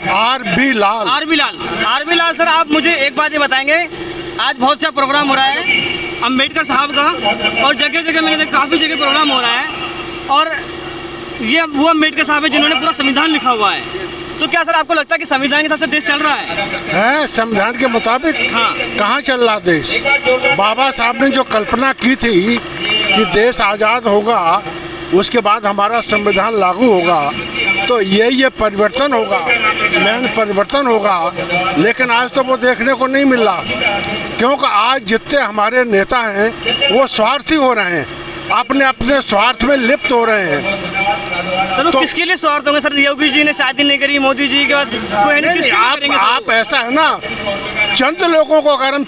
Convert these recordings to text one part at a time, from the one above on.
RB. लाल। RB. लाल sir, आप मुझे एक बात ये बताएंगे, आज बहुत सा प्रोग्राम हो रहा है अम्बेडकर साहब का, और जगह जगह मैंने देखा काफ़ी जगह प्रोग्राम हो रहा है, और ये वो अम्बेडकर साहब है जिन्होंने पूरा संविधान लिखा हुआ है। तो क्या सर आपको लगता है कि संविधान के हिसाब से देश चल रहा है? संविधान के मुताबिक? हाँ। कहाँ चल रहा देश? बाबा साहब ने जो कल्पना की थी कि देश आज़ाद होगा, उसके बाद हमारा संविधान लागू होगा, तो ये परिवर्तन होगा, मैन परिवर्तन होगा, लेकिन आज तो वो देखने को नहीं मिल रहा, क्योंकि आज जितने हमारे नेता हैं वो स्वार्थी हो रहे हैं, अपने अपने स्वार्थ में लिप्त हो रहे हैं। सर तो किसके लिए स्वार्थ होंगे सर? योगी जी ने शादी नहीं करी, मोदी जी के पास कोई है नहीं, आप ऐसा है ना, चंद लोगों को अगर हम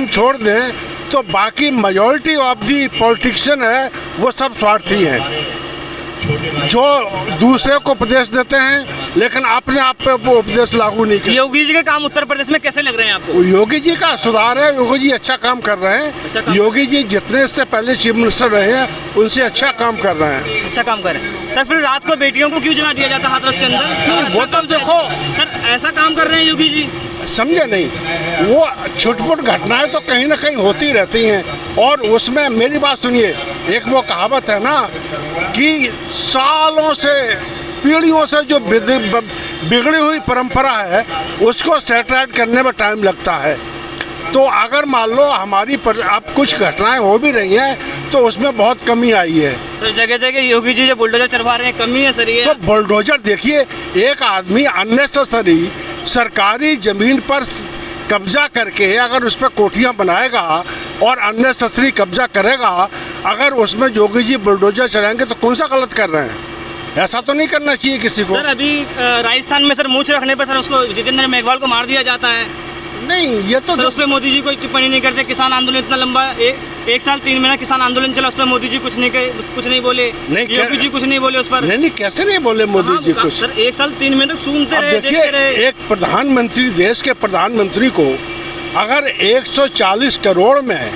छोड़ दें तो बाकी मेजॉरिटी ऑफ दी पॉलिटिशियन है वो सब स्वार्थी हैं, जो दूसरे को उपदेश देते हैं लेकिन अपने आप पे वो उपदेश लागू नहीं करते। योगी जी के काम उत्तर प्रदेश में कैसे लग रहे हैं आपको? योगी जी का सुधार है, योगी जी अच्छा काम कर रहे हैं। योगी जी जितने से पहले चीफ मिनिस्टर रहे हैं उनसे अच्छा काम कर रहे हैं। अच्छा काम कर रहे हैं सर। फिर रात को बेटियों को क्यों जला दिया जाता है हाथरस के अंदर? वो तो देखो सर, ऐसा काम कर रहे हैं योगी जी, समझे नहीं? वो छुटपुट घटनाएं तो कहीं ना कहीं होती रहती हैं, और उसमें मेरी बात सुनिए, एक वो कहावत है ना कि सालों से पीढ़ियों से जो बिगड़ी हुई परंपरा है उसको सेटराइट करने में टाइम लगता है। तो अगर मान लो हमारी अब कुछ घटनाएं हो भी रही हैं तो उसमें बहुत कमी आई है। सर जगह जगह योगी जी जो बुलडोजर चलवा रहे हैं, कमी है सर ये? तो बुलडोजर देखिए, एक आदमी अननेसेसरी सरकारी जमीन पर कब्जा करके अगर उस पर कोठियाँ बनाएगा और अननेसेसरी कब्जा करेगा, अगर उसमें योगी जी बुलडोजर चलाएंगे तो कौन सा गलत कर रहे हैं? ऐसा तो नहीं करना चाहिए किसी को। सर अभी राजस्थान में सर मूंछ रखने पर सर उसको जितेंद्र मेघवाल को मार दिया जाता है। नहीं, ये तो सर उस पर मोदी जी कोई टिप्पणी नहीं करते। किसान आंदोलन इतना लंबा एक साल 3 महीना किसान आंदोलन चला, उस पर मोदी जी कुछ नहीं बोले, योगी जी कुछ नहीं बोले उस पर। नहीं, कैसे नहीं बोले मोदी जी कुछ? सर 1 साल 3 महीने तक सुनते रहे, देखते रहे। एक प्रधानमंत्री, देश के प्रधानमंत्री को अगर 140 करोड़ में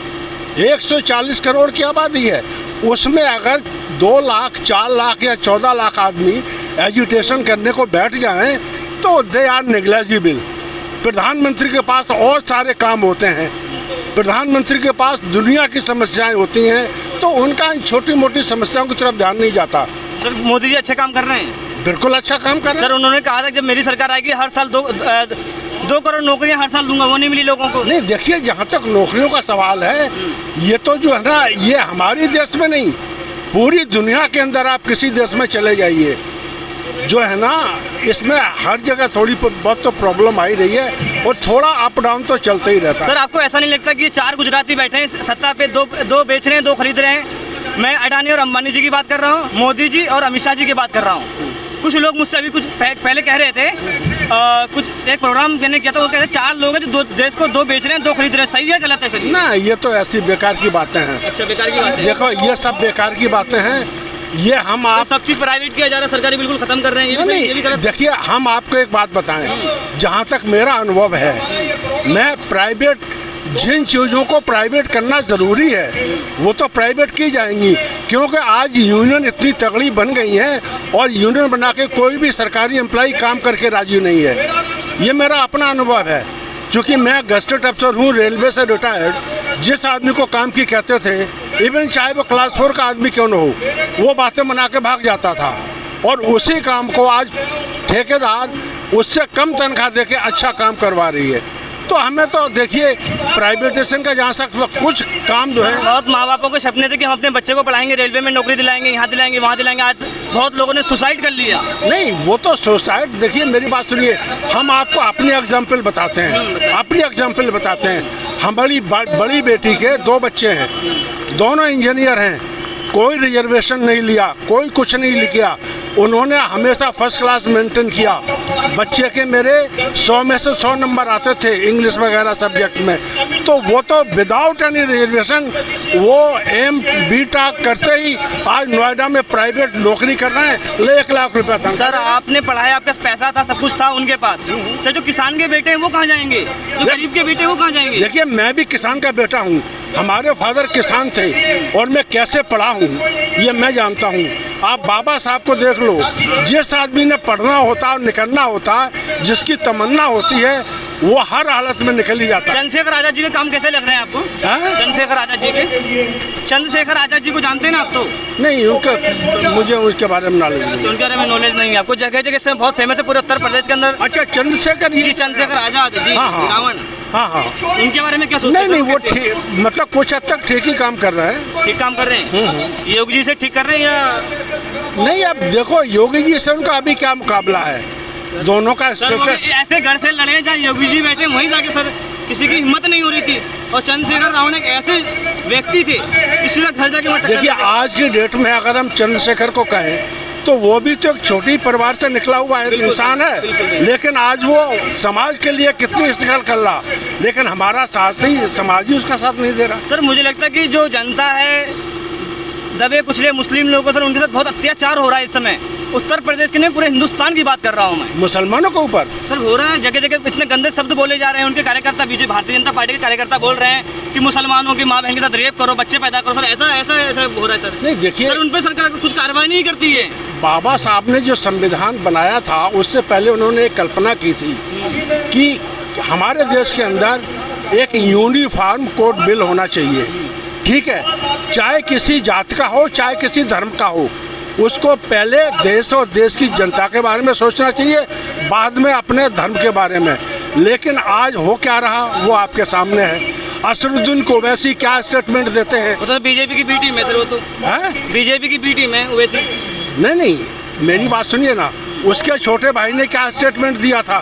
140 करोड़ की आबादी है, उसमें अगर 2 लाख 4 लाख या 14 लाख आदमी एजुटेशन करने को बैठ जाएं तो दे आर नेग्लिजिबल। प्रधानमंत्री के पास और सारे काम होते हैं, प्रधानमंत्री के पास दुनिया की समस्याएं होती हैं, तो उनका इन छोटी मोटी समस्याओं की तरफ ध्यान नहीं जाता। सर मोदी जी अच्छे काम कर रहे हैं, बिल्कुल अच्छा काम कर रहे हैं। सर उन्होंने कहा था जब मेरी सरकार आएगी हर साल 2 करोड़ नौकरियां हर साल दूंगा, वो नहीं मिली लोगों को। नहीं, देखिए जहाँ तक नौकरियों का सवाल है, ये तो जो है ना, ये हमारे देश में नहीं, पूरी दुनिया के अंदर आप किसी देश में चले जाइए, जो है ना, इसमें हर जगह थोड़ी बहुत तो प्रॉब्लम आ ही रही है, और थोड़ा अप डाउन तो चलते ही रहता है। सर आपको ऐसा नहीं लगता कि 4 गुजराती बैठे हैं सत्ता पे, दो बेच रहे हैं, 2 खरीद रहे हैं? मैं अडानी और अंबानी जी की बात कर रहा हूँ, मोदी जी और अमित शाह जी की बात कर रहा हूँ। कुछ लोग मुझसे अभी कुछ पहले कह रहे थे, कुछ एक प्रोग्राम मैंने किया था, वो कह रहे 4 लोग हैं जो देश को 2 बेच रहे हैं, 2 खरीद रहे हैं। सही है गलत है सर? ना, ये तो ऐसी बेकार की बातें हैं। अच्छा, बेकार की बातें? देखो ये सब बेकार की बातें हैं। ये हम आप सब चीज़ प्राइवेट किया जा रहा है, सरकारी बिल्कुल खत्म कर रहे हैं। ये भी गलत। देखिए हम आपको एक बात बताएं, जहाँ तक मेरा अनुभव है, मैं प्राइवेट, जिन चीज़ों को प्राइवेट करना ज़रूरी है वो तो प्राइवेट की जाएंगी, क्योंकि आज यूनियन इतनी तगड़ी बन गई है, और यूनियन बना के कोई भी सरकारी एम्प्लॉय काम करके राजी नहीं है। ये मेरा अपना अनुभव है, क्योंकि मैं गस्टेड अफसर हूँ, रेलवे से रिटायर्ड। जिस आदमी को काम की कहते थे, इवन चाहे वो क्लास 4 का आदमी क्यों न हो, वो बातें बना के भाग जाता था, और उसी काम को आज ठेकेदार उससे कम तनख्वाह देके अच्छा काम करवा रही है। तो हमें तो देखिए प्राइवेटाइजेशन का जहाँ तक कुछ काम जो है, बहुत माँ बापों के सपने थे कि हम अपने बच्चे को पढ़ाएंगे, रेलवे में नौकरी दिलाएंगे, यहाँ दिलाएंगे, वहाँ दिलाएंगे। आज बहुत लोगों ने सुसाइड कर लिया। नहीं, वो तो सुसाइड, देखिए मेरी बात सुनिए, हम आपको अपनी एग्जाम्पल बताते हैं। हमारी बड़ी बेटी के 2 बच्चे हैं, दोनों इंजीनियर हैं, कोई रिजर्वेशन नहीं लिया, कोई कुछ नहीं लिखा, उन्होंने हमेशा फर्स्ट क्लास मेंटेन किया। बच्चे के मेरे 100 में से 100 नंबर आते थे इंग्लिश वगैरह सब्जेक्ट में, तो वो तो विदाउट एनी रिजर्वेशन वो BTech करते ही आज नोएडा में प्राइवेट नौकरी कर रहे हैं, 1 लाख रुपया था। सर आपने पढ़ाया, आपके पास पैसा था, सब कुछ था उनके पास। सर जो किसान के बेटे हैं वो कहाँ जाएंगे, जो गरीब के बेटे हैं वो कहाँ जाएंगे? देखिए मैं भी किसान का बेटा हूँ, हमारे फादर किसान थे, और मैं कैसे पढ़ा हूँ ये मैं जानता हूँ। आप बाबा साहब को देख लो, लो, जिस आदमी ने पढ़ना होता है, निकलना होता है, जिसकी तमन्ना होती है, वो हर हालत में निकल ही जाता है। चंद्रशेखर आजाद जी के काम कैसे लग रहे हैं आपको? चंद्रशेखर आजाद जी को जानते हैं ना आप? तो नहीं, उनका मुझे उसके बारे में नॉलेज नहीं। उनके बारे में नॉलेज नहीं है आपको? जगह जगह से बहुत फेमस है पूरे उत्तर प्रदेश के अंदर। अच्छा, चंद्रशेखर जी, चंद्रशेखर आजाद जी, रावण, हाँ, उनके बारे में क्या सोचते हैं? नहीं, वो ठीक, मतलब कुछ हद तक ठीक ही काम कर रहे हैं। ठीक काम कर रहे हैं? योगी जी से ठीक कर रहे हैं या नहीं? अब देखो, योगी जी से उनका अभी क्या मुकाबला है, दोनों का स्टेटस। ऐसे घर से लड़े जहाँ योगी जी बैठे, वहीं जाके सर किसी की हिम्मत नहीं हो रही थी। और चंद्रशेखर रावण एक ऐसे व्यक्ति थे, किसी का घर जाके देखिए, आज की डेट में अगर हम चंद्रशेखर को कहें तो वो भी तो एक छोटी परिवार से निकला हुआ एक इंसान है, लेकिन आज वो समाज के लिए कितनी स्ट्रगल कर रहा, लेकिन हमारा साथ ही समाज ही उसका साथ नहीं दे रहा। सर मुझे लगता है कि जो जनता है, दबे कुचले मुस्लिम लोगों सर, उनके साथ बहुत अत्याचार हो रहा है इस समय। उत्तर प्रदेश के नहीं, पूरे हिंदुस्तान की बात कर रहा हूँ मैं। मुसलमानों के ऊपर सर हो रहा है, जगह जगह इतने गंदे शब्द बोले जा रहे हैं। उनके कार्यकर्ता, बीजेपी भारतीय जनता पार्टी के कार्यकर्ता बोल रहे हैं कि मुसलमानों की माँ बहन के साथ रेप करो, बच्चे पैदा करो। सर ऐसा ऐसा ऐसा हो रहा है सर। नहीं, देखिए सर, उन पर सरकार कुछ कार्रवाई नहीं करती है। बाबा साहब ने जो संविधान बनाया था, उससे पहले उन्होंने एक कल्पना की थी कि हमारे देश के अंदर एक यूनिफॉर्म कोड बिल होना चाहिए, ठीक है, चाहे किसी जात का हो, चाहे किसी धर्म का हो, उसको पहले देश और देश की जनता के बारे में सोचना चाहिए, बाद में अपने धर्म के बारे में। लेकिन आज हो क्या रहा, वो आपके सामने है। असरुद्दीन ओवैसी क्या स्टेटमेंट देते हैं? वो तो बीजेपी की बी टीम है सर, वो तो है बीजेपी की बी टीम है ओवैसी। नहीं, मेरी बात सुनिए ना, उसके छोटे भाई ने क्या स्टेटमेंट दिया था,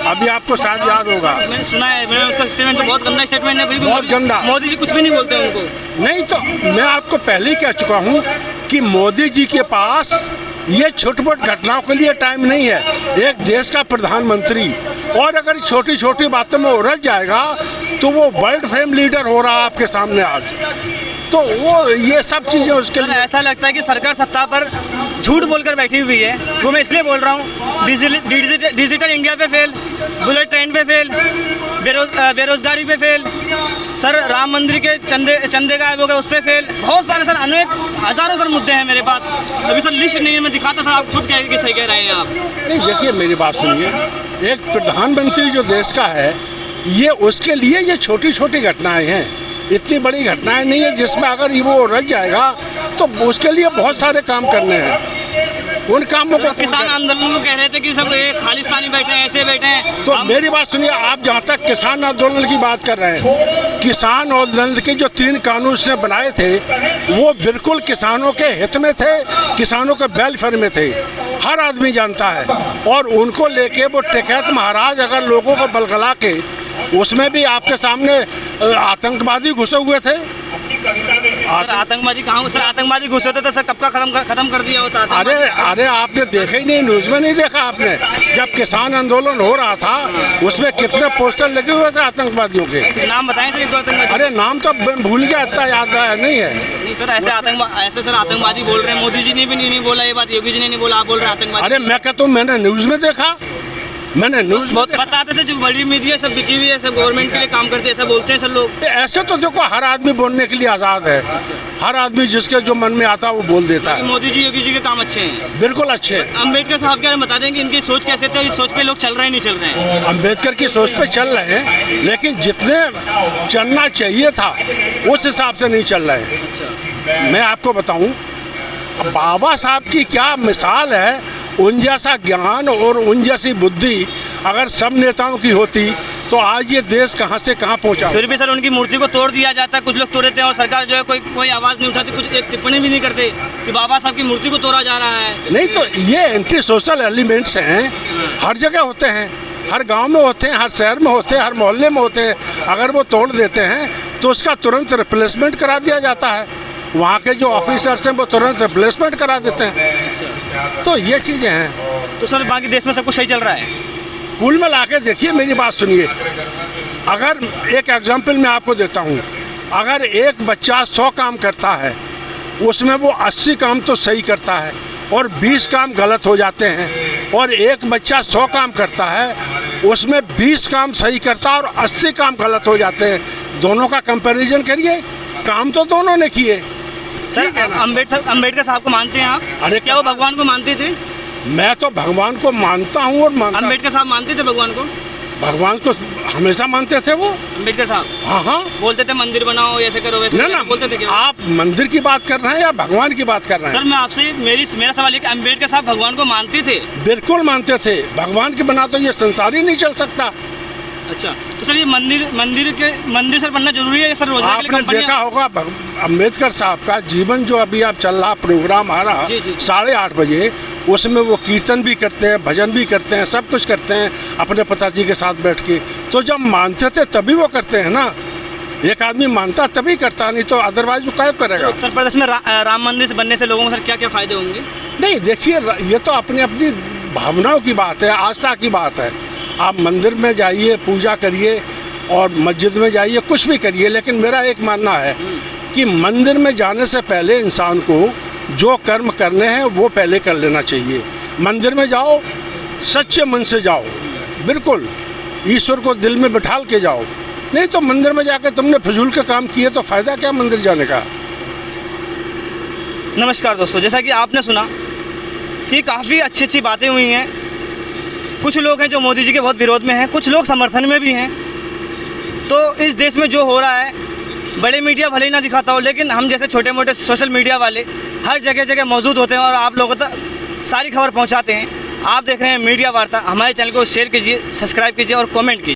अभी आपको शायद याद होगा। मैंने सुना है, मैंने उसका स्टेटमेंट तो बहुत गंदा स्टेटमेंट है, फिर भी बहुत गंदा। मोदी जी कुछ भी नहीं बोलते उनको। नहीं तो मैं आपको पहले ही कह चुका हूँ कि मोदी जी के पास ये छोटी-मोटी घटनाओं के लिए टाइम नहीं है। एक देश का प्रधानमंत्री, और अगर छोटी छोटी बातों में उलझ जाएगा तो वो वर्ल्ड फेम लीडर हो रहा है आपके सामने आज। तो वो ये सब चीज़ें उसके लिए, ऐसा लगता है कि सरकार सत्ता पर झूठ बोलकर बैठी हुई है। वो मैं इसलिए बोल रहा हूँ, डिजिटल इंडिया पे फेल, बुलेट ट्रेन पे फेल, बेरोजगारी पे फेल, सर राम मंदिर के चंदे गायब हो गए, उस पर फेल, बहुत सारे सर, अनेक हजारों सर मुद्दे हैं मेरे पास। अभी सर लिस्ट नहीं है, मैं दिखाता सर, आप खुद सही कह रहे हैं आप। नहीं, देखिए मेरी बात सुनिए, एक प्रधानमंत्री जो देश का है, ये उसके लिए ये छोटी छोटी घटनाएं हैं, इतनी बड़ी घटनाएं नहीं है जिसमें अगर वो रह जाएगा तो उसके लिए बहुत सारे काम करने हैं। उन कामों को किसान आंदोलन को कह रहे थे कि सब खालिस्तानी बैठे हैं, ऐसे बैठे हैं। तो मेरी बात सुनिए, आप जहाँ तक किसान आंदोलन की बात कर रहे हैं, किसान आंदोलन के जो 3 कानून उसने बनाए थे, वो बिल्कुल किसानों के हित में थे, किसानों के वेलफेयर में थे, हर आदमी जानता है। और उनको लेके वो टिकैत महाराज अगर लोगों को बलगला के, उसमें भी आपके सामने आतंकवादी घुसे हुए थे। आतंकवादी कहाँ? सर आतंकवादी घुसे थे तो सर कब का खत्म कर दिया होता। अरे आपने देखा ही नहीं, न्यूज़ में नहीं देखा आपने? जब किसान आंदोलन हो रहा था, उसमें कितने पोस्टर लगे हुए थे आतंकवादियों के। नाम बताएं सर, 1-2 आतंकवादी। अरे नाम तो भूल गया, इतना याद नहीं है। नहीं सर, ऐसे सर आतंकवादी बोल रहे हैं। मोदी जी ने भी नहीं बोला ये बात, योगी जी ने नहीं बोला, आप बोल रहे हैं आतंकवादी। अरे मैं कहता हूँ, मैंने न्यूज़ में देखा, मैंने न्यूज़ बहुत बताते थे, जो बड़ी मीडिया सब बिकी हुई है, सब गवर्नमेंट के लिए काम करते हैं, ऐसा बोलते हैं सर लोग। ऐसे तो देखो, हर आदमी बोलने के लिए आज़ाद है, हर आदमी जिसके जो मन में आता है वो बोल देता है। मोदी जी, योगी जी के काम अच्छे हैं, बिल्कुल अच्छे हैं। अम्बेडकर साहब के बारे में बता दें कि इनकी सोच कैसे थे, इस सोच पे लोग चल रहे हैं, नहीं चल रहे हैं? अम्बेडकर की सोच पे चल रहे हैं, लेकिन जितने चलना चाहिए था उस हिसाब से नहीं चल रहे हैं। मैं आपको बताऊं, बाबा साहब की क्या मिसाल है, उन जैसा ज्ञान और उन जैसी बुद्धि अगर सब नेताओं की होती तो आज ये देश कहाँ से कहाँ पहुँचा। फिर भी सर उनकी मूर्ति को तोड़ दिया जाता है, कुछ लोग तोड़ देते हैं, और सरकार जो है कोई आवाज़ नहीं उठाती, कुछ एक टिप्पणी भी नहीं करते कि बाबा साहब की मूर्ति को तोड़ा जा रहा है। नहीं तो ये एंटी सोशल एलिमेंट्स हैं, हर जगह होते हैं, हर गांव में होते हैं, हर शहर में होते हैं, हर मोहल्ले में होते हैं। अगर वो तोड़ देते हैं तो उसका तुरंत रिप्लेसमेंट करा दिया जाता है, वहाँ के जो ऑफिसर्स हैं वो तुरंत रिप्लेसमेंट करा देते हैं। तो ये चीज़ें हैं। तो सर बाकी देश में सब कुछ सही चल रहा है? कुल में लाके देखिए, मेरी बात सुनिए, अगर एक एग्जांपल मैं आपको देता हूँ, अगर एक बच्चा 100 काम करता है, उसमें वो 80 काम तो सही करता है और 20 काम गलत हो जाते हैं, और एक बच्चा 100 काम करता है, उसमें 20 काम सही करता है और 80 काम गलत हो जाते हैं। दोनों का कंपैरिजन करिए, काम तो दोनों ने किए। सर अम्बेडकर साहब को मानते हैं आप? अरे क्या वो भगवान को मानते थे? मैं तो भगवान को मानता हूँ और मानता, अम्बेडकर साहब मानते थे भगवान को? भगवान को हमेशा मानते थे वो। अम्बेडकर साहब हाँ हाँ, बोलते थे मंदिर बनाओ, ऐसे करो वैसे ना करो, ना, बोलते थे क्या? आप मंदिर की बात कर रहे हैं या भगवान की बात कर रहे सर हैं? मैं आपसे मेरा सवाल है कि अम्बेडकर साहब भगवान को मानते थे? बिल्कुल मानते थे। भगवान के बिना तो ये संसार ही नहीं चल सकता। अच्छा, तो सर ये मंदिर सर बनना जरूरी है सर? रोजगार के लिए आपने देखा होगा अम्बेडकर साहब का जीवन जो अभी आप चल रहा प्रोग्राम आ रहा जी, जी। 8:30 बजे, उसमें वो कीर्तन भी करते हैं, भजन भी करते हैं, सब कुछ करते हैं अपने पिताजी के साथ बैठ के। तो जब मानते थे तभी वो करते हैं ना। एक आदमी मानता तभी करता, नहीं तो अदरवाइज वो क्या करेगा। उत्तर प्रदेश में राम मंदिर बनने से लोगों को सर क्या क्या फायदे होंगे? नहीं देखिए, ये तो अपनी अपनी भावनाओं की बात है, आस्था की बात है। आप मंदिर में जाइए, पूजा करिए और मस्जिद में जाइए, कुछ भी करिए, लेकिन मेरा एक मानना है कि मंदिर में जाने से पहले इंसान को जो कर्म करने हैं वो पहले कर लेना चाहिए। मंदिर में जाओ, सच्चे मन से जाओ, बिल्कुल ईश्वर को दिल में बिठाल के जाओ। नहीं तो मंदिर में जाकर तुमने फजूल के काम किए तो फ़ायदा क्या मंदिर जाने का। नमस्कार दोस्तों, जैसा कि आपने सुना कि काफ़ी अच्छी अच्छी बातें हुई हैं। कुछ लोग हैं जो मोदी जी के बहुत विरोध में हैं, कुछ लोग समर्थन में भी हैं। तो इस देश में जो हो रहा है, बड़े मीडिया भले ही ना दिखाता हो, लेकिन हम जैसे छोटे मोटे सोशल मीडिया वाले हर जगह जगह मौजूद होते हैं और आप लोगों तक सारी खबर पहुंचाते हैं। आप देख रहे हैं मीडिया वार्ता। हमारे चैनल को शेयर कीजिए, सब्सक्राइब कीजिए और कमेंट कीजिए।